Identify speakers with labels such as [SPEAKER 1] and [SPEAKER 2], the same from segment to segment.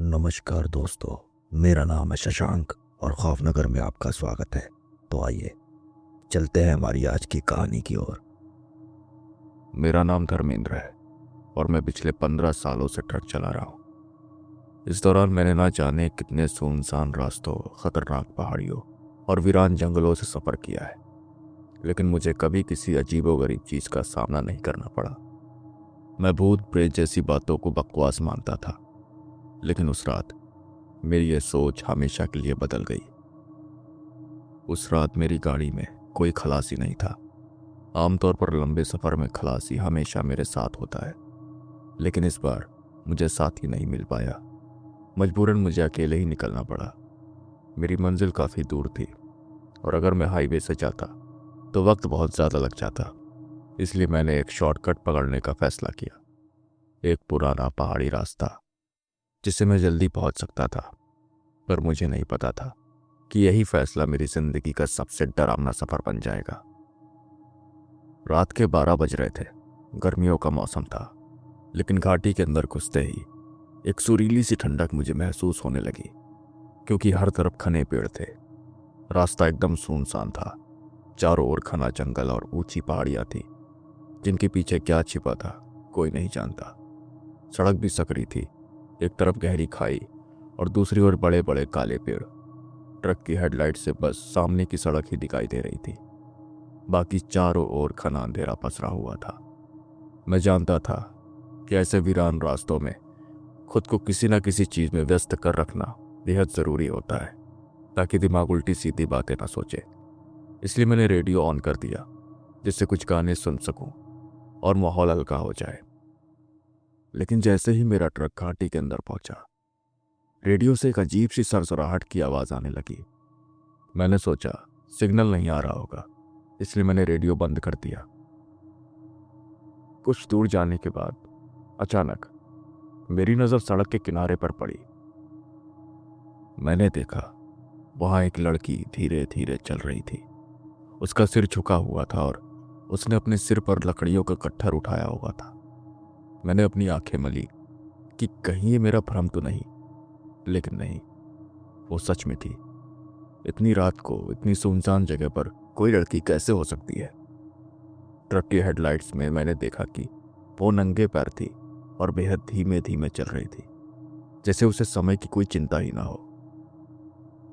[SPEAKER 1] नमस्कार दोस्तों, मेरा नाम है शशांक और खौफनगर में आपका स्वागत है। तो आइए चलते हैं हमारी आज की कहानी की ओर।
[SPEAKER 2] मेरा नाम धर्मेंद्र है और मैं पिछले 15 सालों से ट्रक चला रहा हूँ। इस दौरान मैंने ना जाने कितने सुनसान रास्तों, खतरनाक पहाड़ियों और वीरान जंगलों से सफ़र किया है, लेकिन मुझे कभी किसी अजीबोगरीब चीज़ का सामना नहीं करना पड़ा। मैं भूत प्रेत जैसी बातों को बकवास मानता था, लेकिन उस रात मेरी ये सोच हमेशा के लिए बदल गई। उस रात मेरी गाड़ी में कोई खलासी नहीं था। आमतौर पर लंबे सफ़र में खलासी हमेशा मेरे साथ होता है, लेकिन इस बार मुझे साथी नहीं मिल पाया। मजबूरन मुझे अकेले ही निकलना पड़ा। मेरी मंजिल काफ़ी दूर थी और अगर मैं हाईवे से जाता तो वक्त बहुत ज़्यादा लग जाता, इसलिए मैंने एक शॉर्टकट पकड़ने का फैसला किया। एक पुराना पहाड़ी रास्ता जिससे मैं जल्दी पहुंच सकता था, पर मुझे नहीं पता था कि यही फैसला मेरी ज़िंदगी का सबसे डरावना सफ़र बन जाएगा। रात के 12 बज रहे थे। गर्मियों का मौसम था, लेकिन घाटी के अंदर घुसते ही एक सुरीली सी ठंडक मुझे महसूस होने लगी, क्योंकि हर तरफ घने पेड़ थे। रास्ता एकदम सुनसान था। चारों ओर घना जंगल और ऊंची पहाड़ियां थी, जिनके पीछे क्या छिपा था कोई नहीं जानता। सड़क भी सकरी थी। एक तरफ गहरी खाई और दूसरी ओर बड़े बड़े काले पेड़। ट्रक की हेडलाइट से बस सामने की सड़क ही दिखाई दे रही थी। बाकी चारों ओर घना अंधेरा पसरा हुआ था। मैं जानता था कि ऐसे वीरान रास्तों में खुद को किसी न किसी चीज़ में व्यस्त कर रखना बेहद ज़रूरी होता है, ताकि दिमाग उल्टी सीधी बातें ना सोचे। इसलिए मैंने रेडियो ऑन कर दिया, जिससे कुछ गाने सुन सकूं और माहौल हल्का हो जाए। लेकिन जैसे ही मेरा ट्रक घाटी के अंदर पहुंचा, रेडियो से एक अजीब सी सरसराहट की आवाज़ आने लगी। मैंने सोचा सिग्नल नहीं आ रहा होगा, इसलिए मैंने रेडियो बंद कर दिया। कुछ दूर जाने के बाद अचानक मेरी नज़र सड़क के किनारे पर पड़ी। मैंने देखा वहां एक लड़की धीरे धीरे चल रही थी। उसका सिर झुका हुआ था और उसने अपने सिर पर लकड़ियों का कट्ठर उठाया हुआ था। मैंने अपनी आंखें मली कि कहीं ये मेरा भ्रम तो नहीं, लेकिन नहीं, वो सच में थी। इतनी रात को इतनी सुनसान जगह पर कोई लड़की कैसे हो सकती है? ट्रक की हेडलाइट्स में मैंने देखा कि वो नंगे पैर थी और बेहद धीमे धीमे चल रही थी, जैसे उसे समय की कोई चिंता ही ना हो।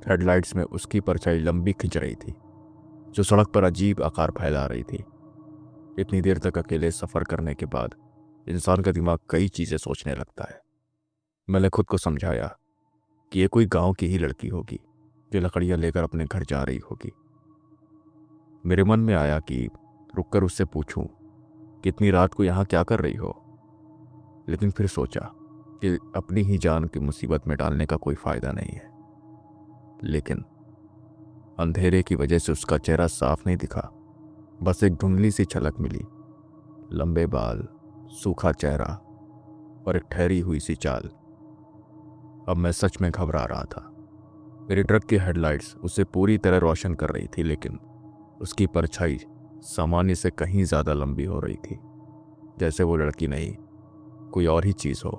[SPEAKER 2] हेडलाइट्स में उसकी परछाई लंबी खिंच रही थी, जो सड़क पर अजीब आकार फैला रही थी। इतनी देर तक अकेले सफर करने के बाद इंसान का दिमाग कई चीजें सोचने लगता है। मैंने खुद को समझाया कि ये कोई गांव की ही लड़की होगी जो लकड़ियां लेकर अपने घर जा रही होगी। मेरे मन में आया कि रुककर उससे पूछूं कि इतनी रात को यहां क्या कर रही हो, लेकिन फिर सोचा कि अपनी ही जान की मुसीबत में डालने का कोई फायदा नहीं है। लेकिन अंधेरे की वजह से उसका चेहरा साफ नहीं दिखा, बस एक धुंधली सी झलक मिली। लंबे बाल, सूखा चेहरा और एक ठहरी हुई सी चाल। अब मैं सच में घबरा रहा था। मेरे ट्रक की हेडलाइट्स उसे पूरी तरह रोशन कर रही थी, लेकिन उसकी परछाई सामान्य से कहीं ज्यादा लंबी हो रही थी, जैसे वो लड़की नहीं, कोई और ही चीज हो।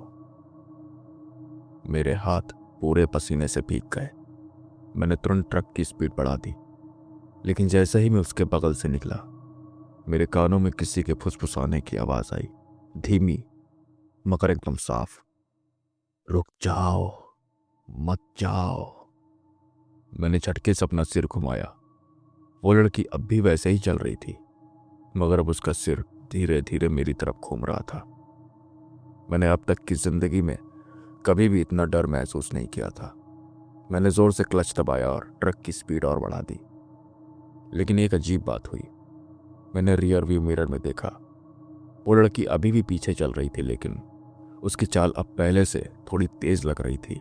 [SPEAKER 2] मेरे हाथ पूरे पसीने से भीग गए। मैंने तुरंत ट्रक की स्पीड बढ़ा दी, लेकिन जैसे ही मैं उसके बगल से निकला, मेरे कानों में किसी के फुसफुसाने की आवाज आई, धीमी मगर एकदम साफ। रुक जाओ, मत जाओ। मैंने झटके से अपना सिर घुमाया। वो लड़की अब भी वैसे ही चल रही थी, मगर अब उसका सिर धीरे धीरे मेरी तरफ घूम रहा था। मैंने अब तक की जिंदगी में कभी भी इतना डर महसूस नहीं किया था। मैंने जोर से क्लच दबाया और ट्रक की स्पीड और बढ़ा दी। लेकिन एक अजीब बात हुई। मैंने रियर व्यू मिरर में देखा, वो लड़की अभी भी पीछे चल रही थी, लेकिन उसकी चाल अब पहले से थोड़ी तेज लग रही थी।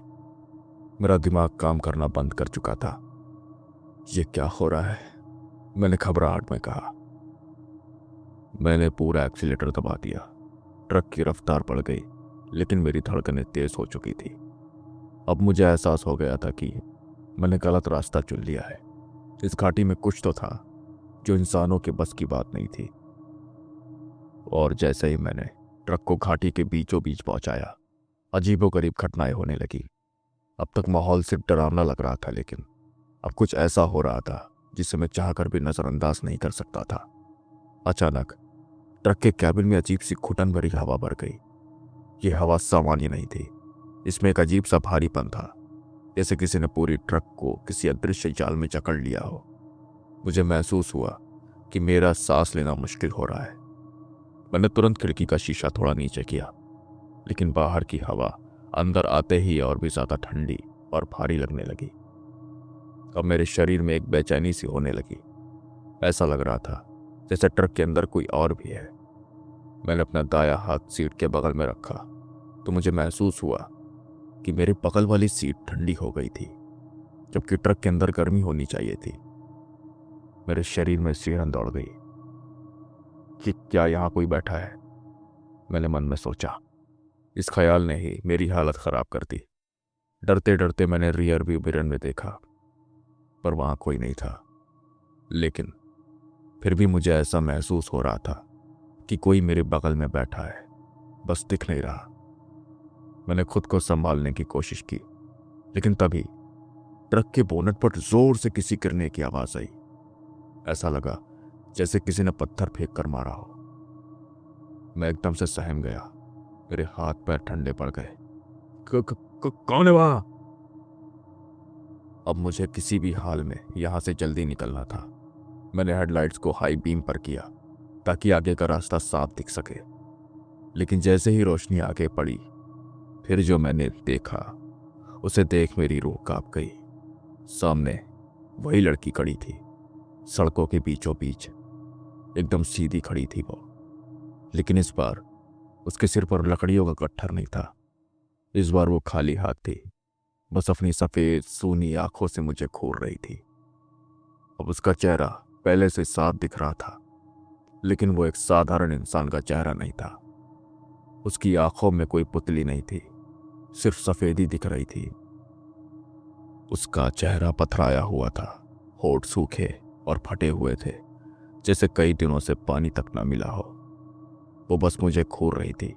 [SPEAKER 2] मेरा दिमाग काम करना बंद कर चुका था। ये क्या हो रहा है? मैंने घबराहट में कहा। मैंने पूरा एक्सीलेटर दबा दिया। ट्रक की रफ्तार बढ़ गई, लेकिन मेरी धड़कनें तेज हो चुकी थी। अब मुझे एहसास हो गया था कि मैंने गलत रास्ता चुन लिया है। इस घाटी में कुछ तो था जो इंसानों के बस की बात नहीं थी। और जैसे ही मैंने ट्रक को घाटी के बीचों बीच पहुंचाया, अजीबोगरीब घटनाएं होने लगी। अब तक माहौल सिर्फ डरावना लग रहा था, लेकिन अब कुछ ऐसा हो रहा था जिसे मैं चाहकर भी नजरअंदाज नहीं कर सकता था। अचानक ट्रक के कैबिन में अजीब सी घुटन भरी हवा भर गई। यह हवा सामान्य नहीं थी, इसमें एक अजीब सा भारीपन था, जैसे किसी ने पूरी ट्रक को किसी अदृश्य जाल में जकड़ लिया हो। मुझे महसूस हुआ कि मेरा सांस लेना मुश्किल हो रहा है। मैंने तुरंत खिड़की का शीशा थोड़ा नीचे किया, लेकिन बाहर की हवा अंदर आते ही और भी ज्यादा ठंडी और भारी लगने लगी। अब मेरे शरीर में एक बेचैनी सी होने लगी। ऐसा लग रहा था जैसे ट्रक के अंदर कोई और भी है। मैंने अपना दायां हाथ सीट के बगल में रखा तो मुझे महसूस हुआ कि मेरे बगल वाली सीट ठंडी हो गई थी, जबकि ट्रक के अंदर गर्मी होनी चाहिए थी। मेरे शरीर में सिहरन दौड़ गई कि क्या यहां कोई बैठा है, मैंने मन में सोचा। इस ख्याल ने ही मेरी हालत खराब कर दी। डरते डरते मैंने रियर व्यू मिरर में देखा, पर वहां कोई नहीं था। लेकिन फिर भी मुझे ऐसा महसूस हो रहा था कि कोई मेरे बगल में बैठा है, बस दिख नहीं रहा। मैंने खुद को संभालने की कोशिश की, लेकिन तभी ट्रक के बोनट पर जोर से किसी गिरने की आवाज आई। ऐसा लगा जैसे किसी ने पत्थर फेंक कर मारा हो। मैं एकदम से सहम गया, मेरे हाथ पैर ठंडे पड़ गए। कौन है वहां? अब मुझे किसी भी हाल में यहां से जल्दी निकलना था। मैंने हेडलाइट्स को हाई बीम पर किया ताकि आगे का रास्ता साफ दिख सके, लेकिन जैसे ही रोशनी आगे पड़ी, फिर जो मैंने देखा उसे देख मेरी रूह कांप गई। सामने वही लड़की खड़ी थी, सड़कों के बीचों बीच एकदम सीधी खड़ी थी वो। लेकिन इस बार उसके सिर पर लकड़ियों का गट्ठर नहीं था। इस बार वो खाली हाथ थी, बस अपनी सफेद सूनी आंखों से मुझे घूर रही थी। अब उसका चेहरा पहले से साफ दिख रहा था, लेकिन वो एक साधारण इंसान का चेहरा नहीं था। उसकी आंखों में कोई पुतली नहीं थी, सिर्फ सफेदी दिख रही थी। उसका चेहरा पथराया हुआ था, होठ सूखे और फटे हुए थे, जैसे कई दिनों से पानी तक ना मिला हो। वो बस मुझे घूर रही थी,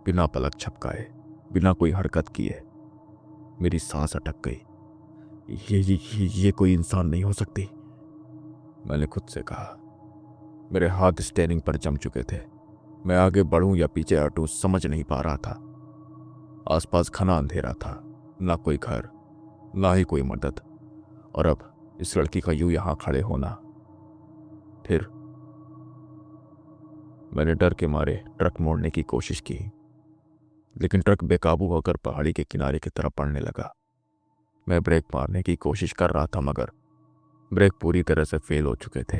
[SPEAKER 2] बिना पलक झपकाए, बिना कोई हरकत किए। मेरी सांस अटक गई। ये कोई इंसान नहीं हो सकती, मैंने खुद से कहा। मेरे हाथ स्टेयरिंग पर जम चुके थे। मैं आगे बढ़ूं या पीछे हटूं समझ नहीं पा रहा था। आसपास घना अंधेरा था, ना कोई घर, ना ही कोई मदद, और अब इस लड़की का यूं यहां खड़े होना। फिर मैंने डर के मारे ट्रक मोड़ने की कोशिश की, लेकिन ट्रक बेकाबू होकर पहाड़ी के किनारे की तरफ बढ़ने लगा। मैं ब्रेक मारने की कोशिश कर रहा था, मगर ब्रेक पूरी तरह से फेल हो चुके थे।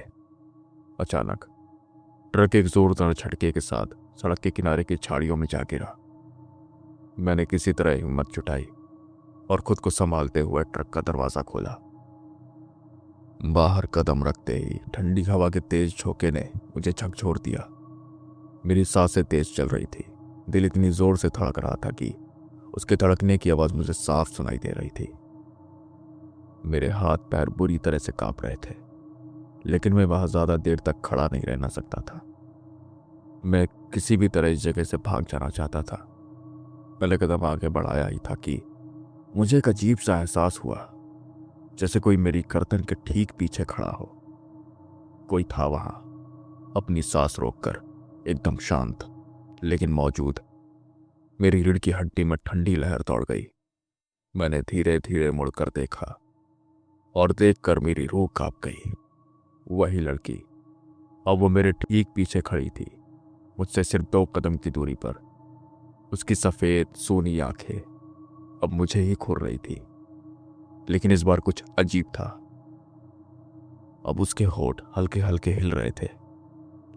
[SPEAKER 2] अचानक ट्रक एक जोरदार झटके के साथ सड़क के किनारे की झाड़ियों में जा गिरा। मैंने किसी तरह हिम्मत जुटाई और खुद को संभालते हुए ट्रक का दरवाजा खोला। बाहर कदम रखते ही ठंडी हवा के तेज झोंके ने मुझे झकझोर दिया। मेरी सांसें तेज चल रही थी, दिल इतनी जोर से धड़क रहा था कि उसके धड़कने की आवाज मुझे साफ सुनाई दे रही थी। मेरे हाथ पैर बुरी तरह से कांप रहे थे, लेकिन मैं वहां ज्यादा देर तक खड़ा नहीं रहना सकता था। मैं किसी भी तरह इस जगह से भाग जाना चाहता था। पहले कदम आगे बढ़ाया ही था कि मुझे एक अजीब सा एहसास हुआ, जैसे कोई मेरी गर्दन के ठीक पीछे खड़ा हो। कोई था वहां, अपनी सांस रोककर, एकदम शांत लेकिन मौजूद। मेरी रीढ़ की हड्डी में ठंडी लहर दौड़ गई। मैंने धीरे धीरे मुड़कर देखा और देखकर मेरी रूह कांप गई। वही लड़की, अब वो मेरे ठीक पीछे खड़ी थी, मुझसे सिर्फ 2 कदम की दूरी पर। उसकी सफेद सूनी आंखें अब मुझे ही घूर रही थी, लेकिन इस बार कुछ अजीब था। अब उसके होठ हल्के हल्के हिल रहे थे,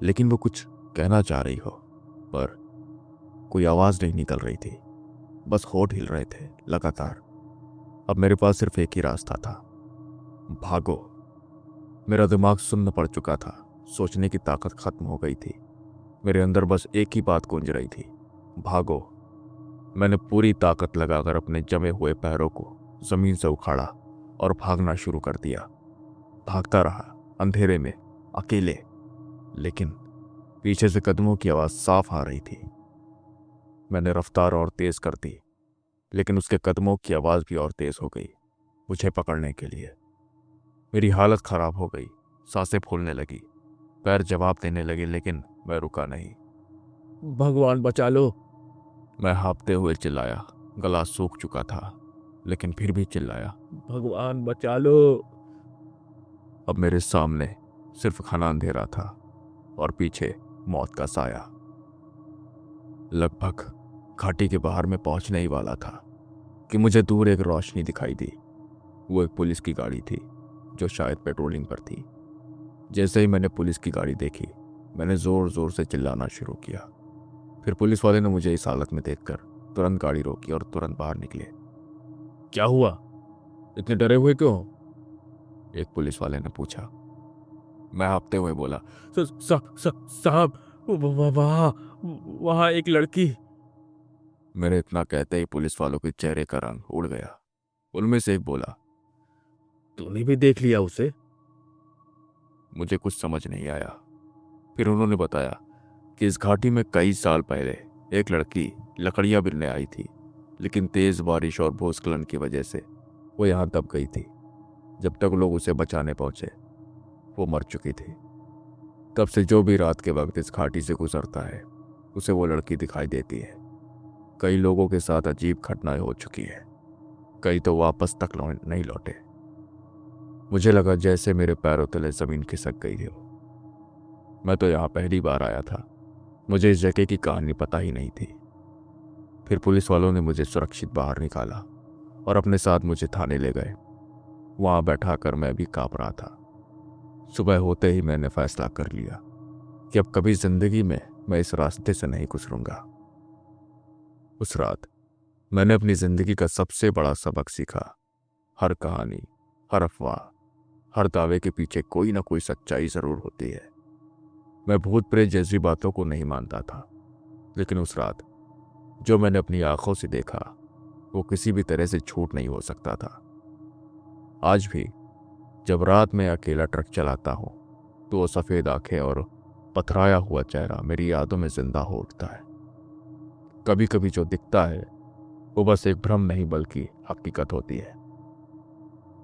[SPEAKER 2] लेकिन वो कुछ कहना चाह रही हो, पर कोई आवाज नहीं निकल रही थी। बस होठ हिल रहे थे लगातार। अब मेरे पास सिर्फ एक ही रास्ता था, भागो। मेरा दिमाग सुन्न पड़ चुका था, सोचने की ताकत खत्म हो गई थी। मेरे अंदर बस एक ही बात गूंज रही थी, भागो। मैंने पूरी ताकत लगाकर अपने जमे हुए पैरों को जमीन से उखाड़ा और भागना शुरू कर दिया। भागता रहा अंधेरे में, अकेले, लेकिन पीछे से कदमों की आवाज साफ आ रही थी। मैंने रफ्तार और तेज कर दी, लेकिन उसके कदमों की आवाज़ भी और तेज़ हो गई मुझे पकड़ने के लिए। मेरी हालत ख़राब हो गई, सांसें फूलने लगी, पैर जवाब देने लगे, लेकिन मैं रुका नहीं।
[SPEAKER 3] भगवान बचा लो।
[SPEAKER 2] मैं हाँफते हुए चिल्लाया। गला सूख चुका था, लेकिन फिर भी चिल्लाया।
[SPEAKER 3] भगवान बचा लो।
[SPEAKER 2] अब मेरे सामने सिर्फ घना अंधेरा था और पीछे मौत का साया। लगभग घाटी के बाहर में पहुंचने ही वाला था कि मुझे दूर एक रोशनी दिखाई दी। वो एक पुलिस की गाड़ी थी जो शायद पेट्रोलिंग पर थी। जैसे ही मैंने पुलिस की गाड़ी देखी, मैंने जोर जोर से चिल्लाना शुरू किया। फिर पुलिस वाले ने मुझे इस हालत में देखकर तुरंत गाड़ी रोकी और तुरंत बाहर निकले।
[SPEAKER 3] क्या हुआ, इतने डरे हुए क्यों?
[SPEAKER 2] एक पुलिस वाले ने पूछा। मैं हाँफते हुए बोला,
[SPEAKER 3] साहब, वहाँ एक लड़की।
[SPEAKER 2] मेरे इतना कहते ही पुलिस वालों के चेहरे का रंग उड़ गया। उनमें से एक बोला,
[SPEAKER 3] तूने भी देख लिया उसे?
[SPEAKER 2] मुझे कुछ समझ नहीं आया। फिर उन्होंने बताया कि इस घाटी में कई साल पहले एक लड़की लकड़ियां बिनने आई थी, लेकिन तेज बारिश और भूस्खलन की वजह से वो यहाँ दब गई थी। जब तक लोग उसे बचाने पहुंचे, वो मर चुकी थी। तब से जो भी रात के वक्त इस घाटी से गुजरता है, उसे वो लड़की दिखाई देती है। कई लोगों के साथ अजीब घटनाएं हो चुकी है, कई तो वापस तक नहीं लौटे। मुझे लगा जैसे मेरे पैरों तले जमीन खिसक गई हो। मैं तो यहाँ पहली बार आया था, मुझे इस जगह की कहानी पता ही नहीं थी। फिर पुलिस वालों ने मुझे सुरक्षित बाहर निकाला और अपने साथ मुझे थाने ले गए। वहाँ बैठाकर मैं भी काँप रहा था। सुबह होते ही मैंने फैसला कर लिया कि अब कभी जिंदगी में मैं इस रास्ते से नहीं गुजरूंगा। उस रात मैंने अपनी जिंदगी का सबसे बड़ा सबक सीखा। हर कहानी, हर अफवाह, हर दावे के पीछे कोई ना कोई सच्चाई जरूर होती है। मैं भूत प्रेत जैसी बातों को नहीं मानता था, लेकिन उस रात जो मैंने अपनी आंखों से देखा, वो किसी भी तरह से झूठ नहीं हो सकता था। आज भी जब रात में अकेला ट्रक चलाता हूं, तो वो सफ़ेद आंखें और पथराया हुआ चेहरा मेरी यादों में जिंदा हो उठता है। कभी कभी जो दिखता है वो बस एक भ्रम नहीं बल्कि हकीकत होती है।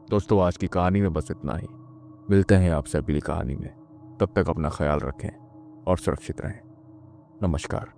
[SPEAKER 2] दोस्तों, आज की कहानी में बस इतना ही। मिलते हैं आपसे अगली कहानी में। तब तक अपना ख्याल रखें और सुरक्षित रहें। नमस्कार।